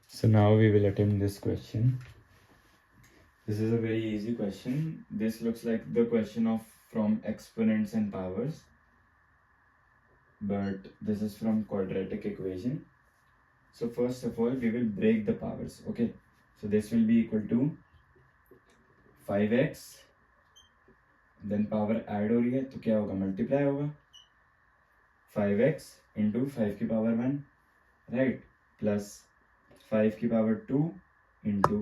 So now we will attempt this question. This is a very easy question. This looks like the question of from exponents and powers, but this is from quadratic equation. So first of all, we will break the powers. Okay, so this will be equal to 5x, then power add हो रही है तो क्या होगा, multiply होगा 5x into 5 की power 1, right, plus 5 की power 2 into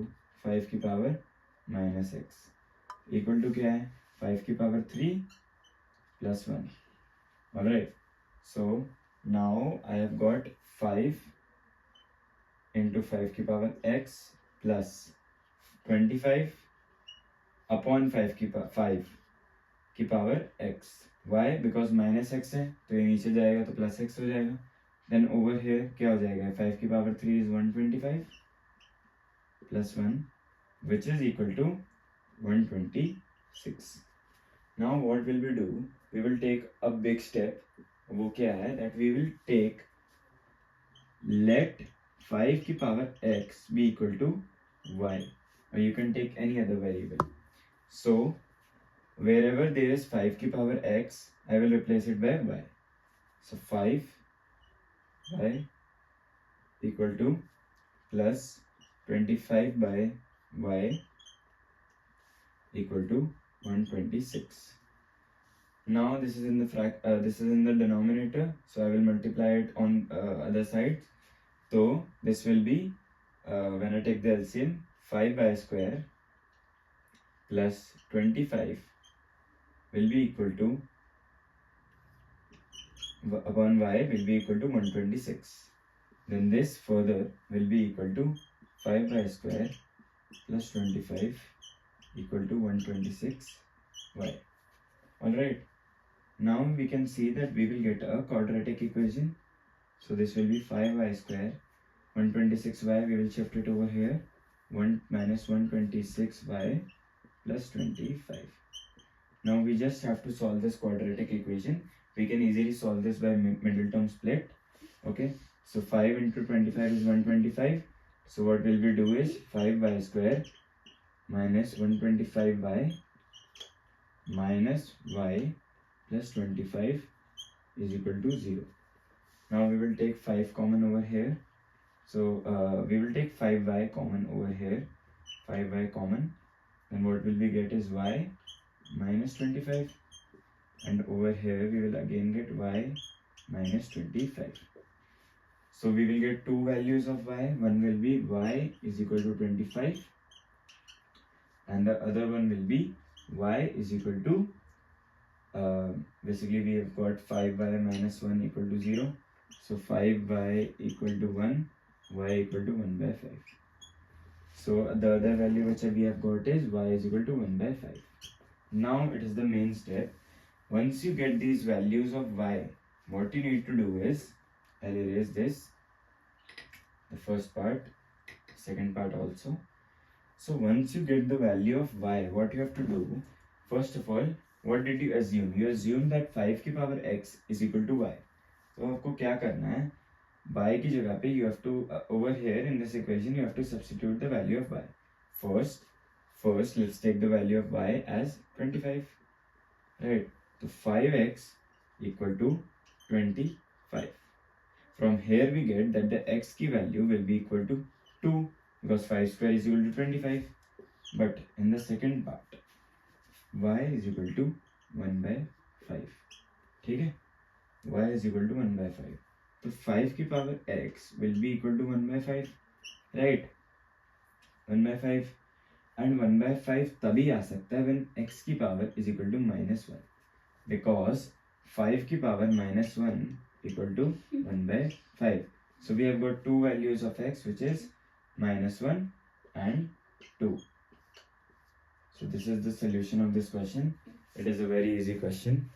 5 की पावर -x इक्वल टू क्या है, 5 की power 3 plus 1. Alright, so now I have got 5 into 5 की पावर x plus 25 upon 5 की power x. Why? Because minus x है तो ये नीचे जाएगा तो प्लस x हो जाएगा. Then over here क्या हो जाएगा, 5 की power 3 is 125 plus 1 which is equal to 126. Now what will we do? We will take a big step. वो क्या है, that we will take let 5 की power x be equal to y, or you can take any other variable. So wherever there is 5 की power x, I will replace it by y. So 5y equal to plus 25 by y equal to 126. Now this is in the denominator, so I will multiply it on other side. So this will be when I take the LCM, 5y square plus 25 will be equal to upon y will be equal to 126. Then this further will be equal to 5y square plus 25 equal to 126y. Alright, now we can see that we will get a quadratic equation. So this will be 5y square, 126y, we will shift it over here, 1 minus 126y plus 25. Now we just have to solve this quadratic equation. We can easily solve this by middle term split. Okay, so 5 into 25 is 125. So what will we do is 5y square minus 125y minus y plus 25 is equal to 0. Now we will take 5 common over here. So we will take 5y common over here, 5y common, and what will we get is y minus 25, and over here we will again get y minus 25. So we will get two values of y. One will be y is equal to 25 and the other one will be y is equal to basically we have got 5y minus 1 equal to 0. So 5y equal to 1, y equal to 1 by 5. So the other value which we have got is y is equal to 1 by 5. Now it is the main step. Once you get these values of y, what you need to do is, I'll erase this, the first part, second part also. So once you get the value of y, what you have to do, first of all, what did you assume? You assume that 5 की power x is equal to y. तो आपको क्या करना है, y की जगह पे you have to over here in this equation you have to substitute the value of y. First let's take the value of y as 25, right? So 5x equal to 25. From here we get that the x की value will be equal to 2 because 5 square is equal to 25. But in the second part, y is equal to 1 by 5. ठीक है, y is equal to 1 by 5. तो 5 की power x will be equal to 1 by 5, right? 1 by 5 and 1 by 5 तभी आ सकता है when x की power is equal to minus 1, because 5 की power minus 1 equal to 1 by 5. So we have got two values of x which is minus 1 and 2. So this is the solution of this question. It is a very easy question.